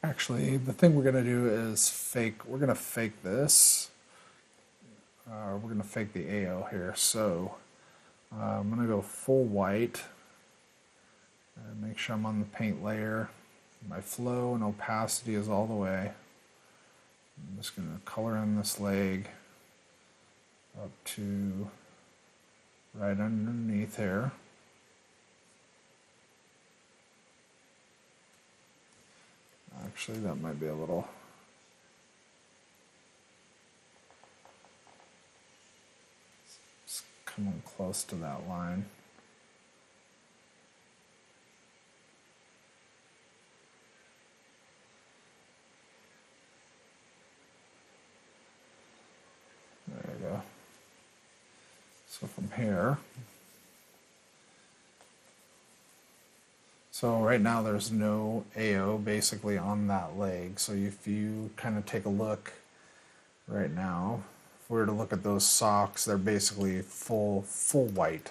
Actually, the thing we're going to do is we're going to fake this. We're going to fake the AO here. So I'm going to go full white. And make sure I'm on the paint layer. My flow and opacity is all the way. I'm just going to color in this leg up to right underneath here. Actually, that might be a little... It's coming close to that line. There you go. So from here... So right now there's no AO basically on that leg. So if you kind of take a look right now, if we were to look at those socks, they're basically full white.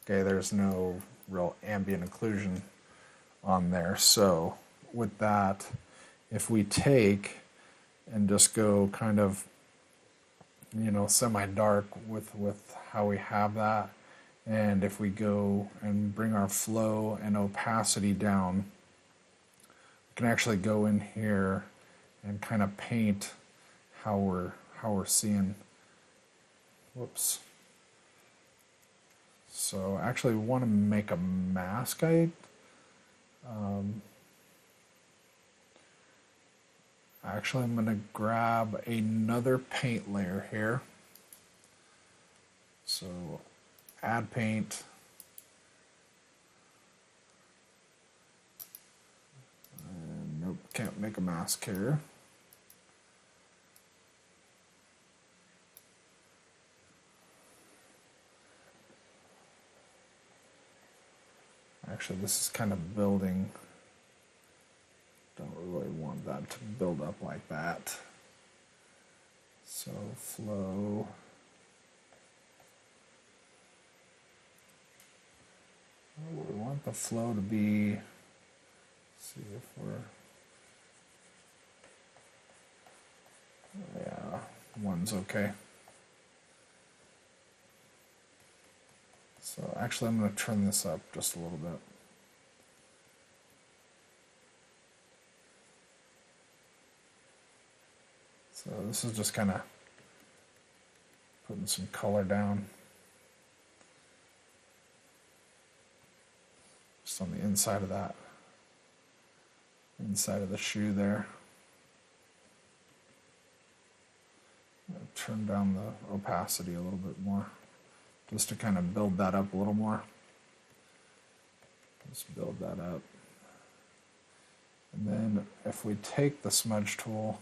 Okay, there's no real ambient occlusion on there. So with that, if we take and just go kind of, you know, semi-dark with how we have that, and if we go and bring our flow and opacity down, we can actually go in here and kind of paint how we're seeing. Whoops. So actually we want to make a mask. Actually, I'm going to grab another paint layer here. So add paint. Nope, can't make a mask here. Actually, this is kind of building. Don't really want that to build up like that. So flow. We want the flow to be, let's see if we're, yeah, one's okay. So actually I'm going to turn this up just a little bit. So this is just kind of putting some color down. Just on the inside of that, inside of the shoe there. Turn down the opacity a little bit more, just to kind of build that up a little more. Just build that up. And then if we take the smudge tool,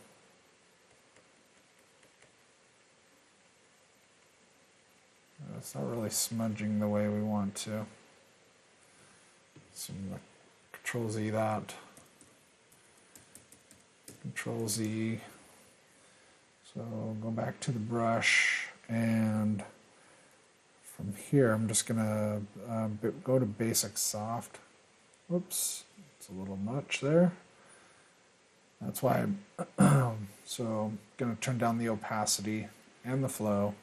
it's not really smudging the way we want to. So I'm going to Control Z that. Control Z. So go back to the brush, and from here I'm just going to go to Basic Soft. Whoops, it's a little much there. That's why so I'm going to turn down the opacity and the flow.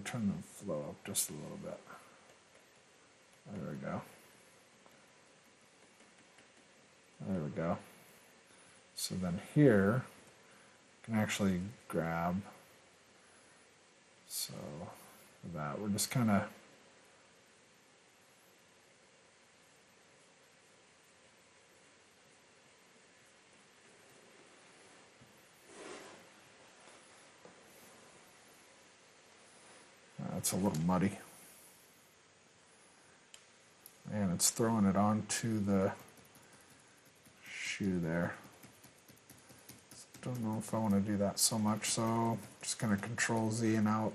Turn the flow up just a little bit. There we go. There we go. So then here, I can actually grab, so for that, we're just kind of it's a little muddy. And it's throwing it onto the shoe there. Don't know if I want to do that so much, so I'm just going to Control Z and out.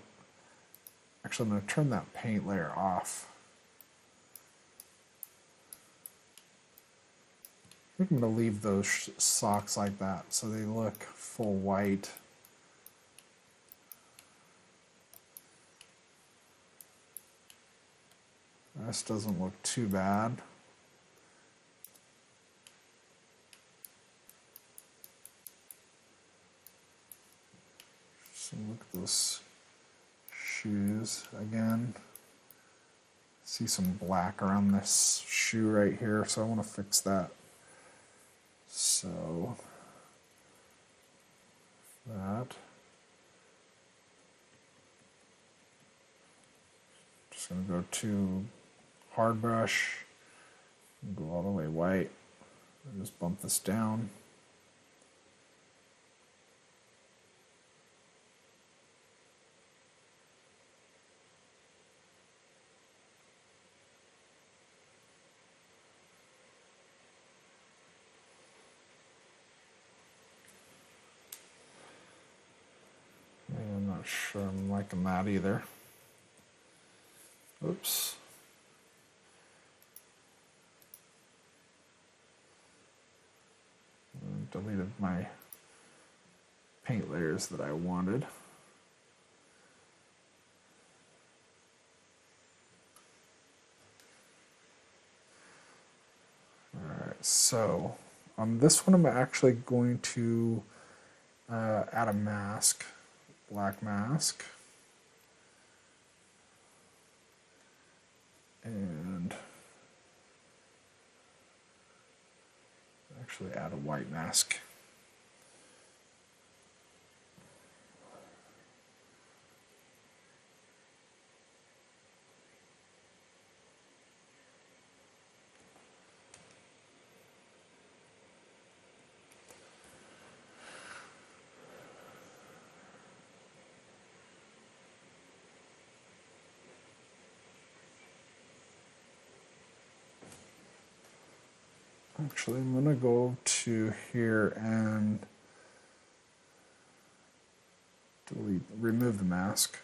Actually, I'm going to turn that paint layer off. I think I'm going to leave those socks like that so they look full white. This doesn't look too bad. those shoes again. See some black around this shoe right here, so I want to fix that. So that. Just going to go to hard brush, go all the way white, and just bump this down. I'm not sure I'm liking that either. Oops. Deleted my paint layers that I wanted. Alright, so on this one I'm actually going to add a mask, black mask. And actually add a white mask. Actually, I'm going to go to here and remove the mask.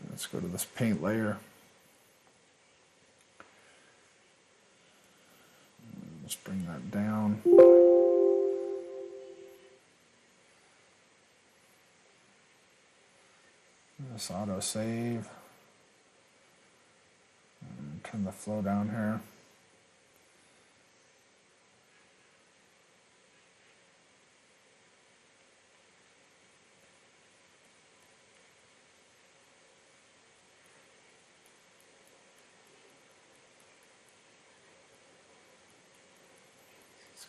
Let's go to this paint layer. Let's bring that down. Just auto save. And turn the flow down here.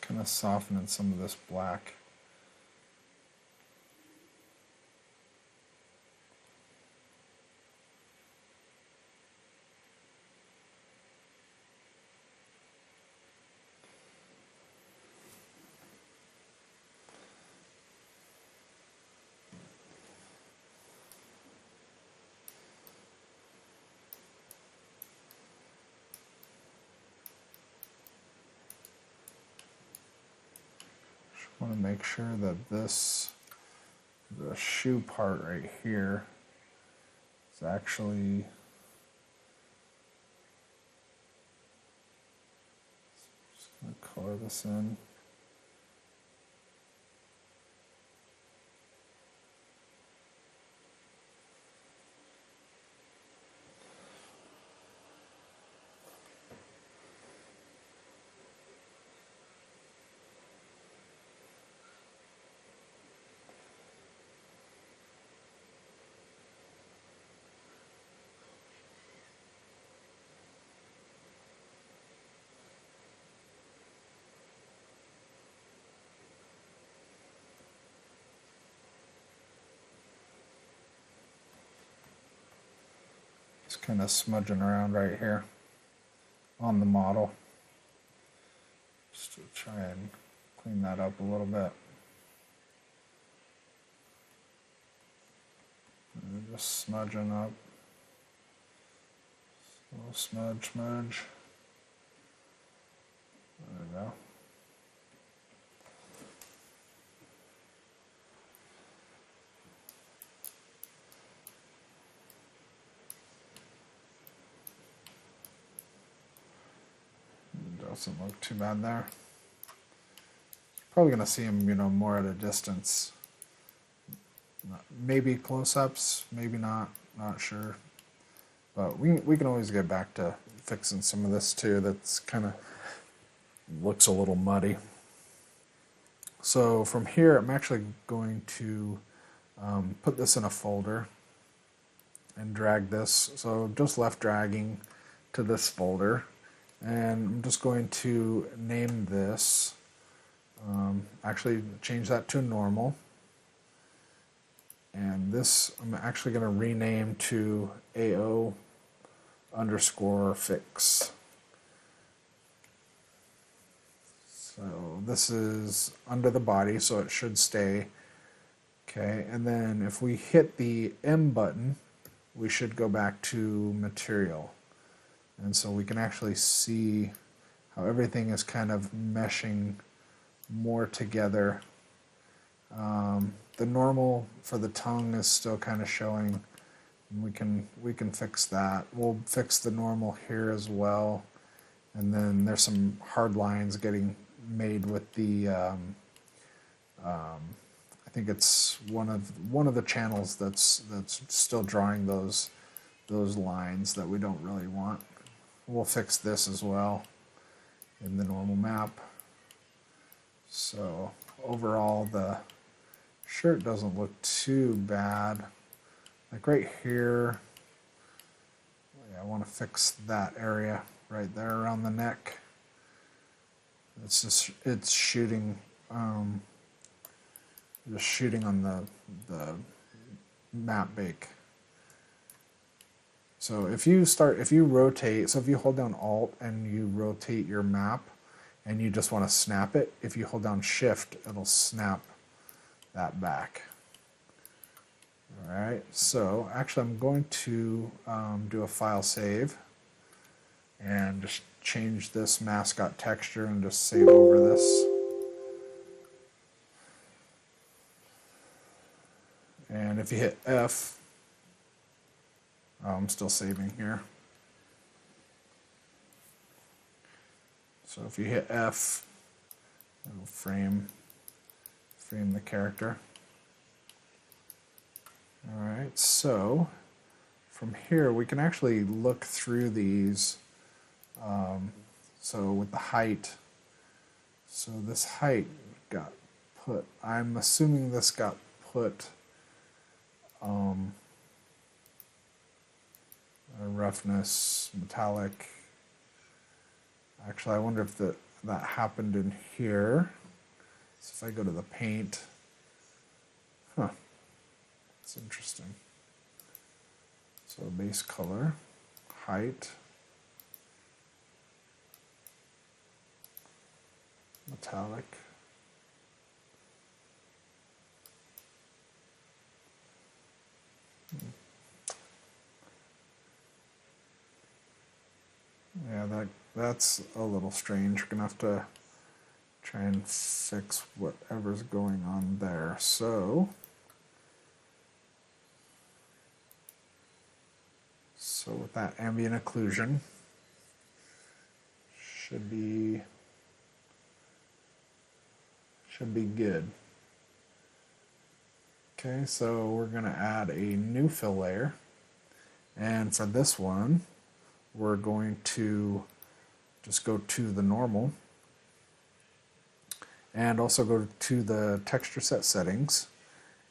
Kind of softening some of this black. I want to make sure that the shoe part right here is actually just going to color this in. Just kind of smudging around right here on the model. Just to try and clean that up a little bit. And just smudging up. A little smudge. There we go. Doesn't look too bad there. probably going to see him, more at a distance. Maybe close-ups, maybe not sure. But we can always get back to fixing some of this too. That's kind of looks a little muddy. So from here, I'm actually going to put this in a folder and drag this. So just left dragging to this folder, and I'm just going to name this. Actually, change that to normal. And this I'm actually going to rename to AO_fix. So this is under the body, so it should stay. Okay, and then if we hit the M button, we should go back to material. And so we can actually see how everything is kind of meshing more together. The normal for the tongue is still kind of showing. We can fix that. We'll fix the normal here as well. And then there's some hard lines getting made with the I think it's one of the channels that's still drawing those lines that we don't really want. We'll fix this as well in the normal map. So overall the shirt doesn't look too bad. Like right here, I want to fix that area right there around the neck. It's shooting just shooting on the map bake. So if you rotate, so if you hold down Alt and you rotate your map and you just want to snap it, if you hold down Shift, it'll snap that back. Alright, so actually I'm going to do a file save and just change this mascot texture and just save over this. And if you hit F, I'm still saving here. So if you hit F, it'll frame the character. Alright, so from here we can actually look through these. So with the height, so this height got put, I'm assuming this got put roughness, metallic. Actually, I wonder if that happened in here. So if I go to the paint, that's interesting. So base color, height, metallic. Yeah, that's a little strange. We're gonna have to try and fix whatever's going on there. So with that ambient occlusion, should be good. Okay, so we're gonna add a new fill layer, and for this one, we're going to just go to the normal and also go to the texture set settings,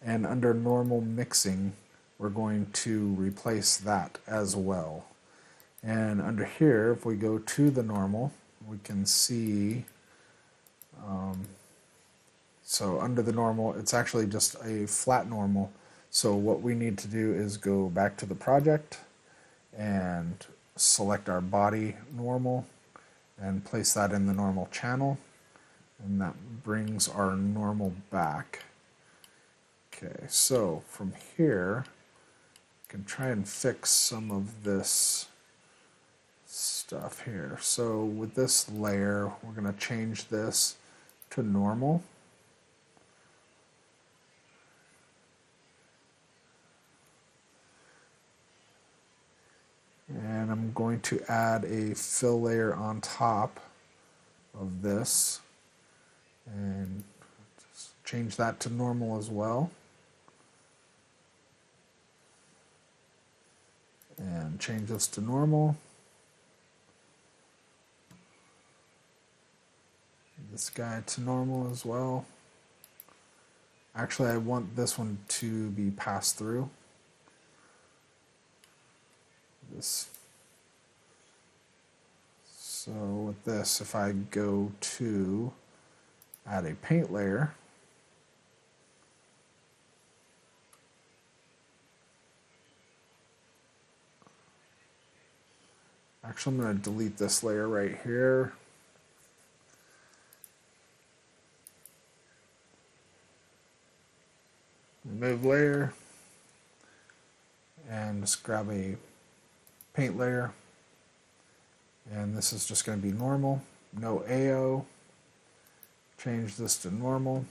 and under normal mixing we're going to replace that as well. And under here, if we go to the normal, we can see so under the normal, it's actually just a flat normal. So what we need to do is go back to the project and select our body normal and place that in the normal channel, and that brings our normal back. Okay, so from here I can try and fix some of this stuff here. So with this layer, we're going to change this to normal. And I'm going to add a fill layer on top of this, and change that to normal as well. And change this to normal. This guy to normal as well. Actually, I want this one to be passed through. This. So with this, if I go to add a paint layer, actually I'm going to delete this layer right here. Remove layer, and just grab a paint layer, and this is just going to be normal, no AO. Change this to normal.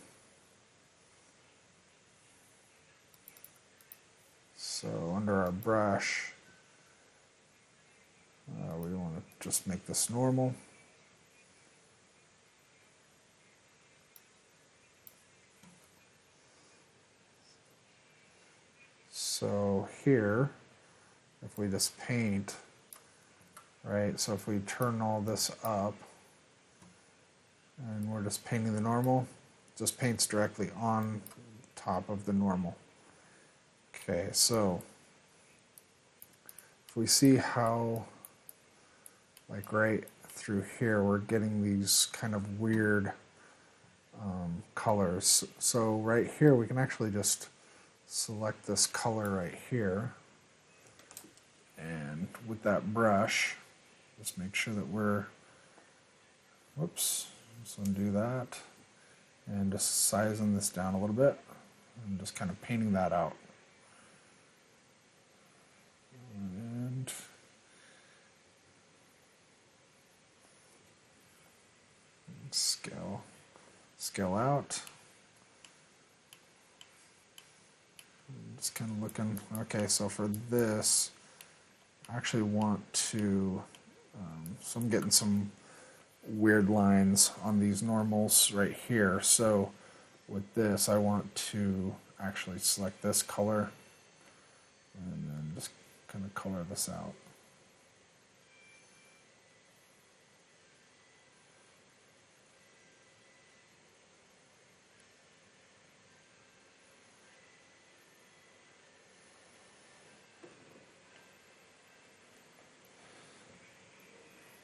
So under our brush, we want to just make this normal. So here, if we just paint, right, so if we turn all this up, and we're just painting the normal, just paints directly on top of the normal. Okay, so if we see how, like right through here, we're getting these kind of weird colors. So right here, we can actually just select this color right here, and with that brush, just make sure that we're, whoops, let's undo that, and just sizing this down a little bit, and just kind of painting that out. And scale out. Just kind of looking, okay, so for this, I actually want to, so I'm getting some weird lines on these normals right here. So with this, I want to actually select this color and then just kind of color this out.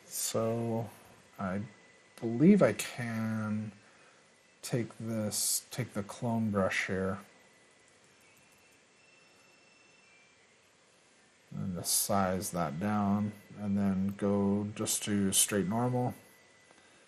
So I believe I can take the clone brush here and just size that down, and then go just to straight normal.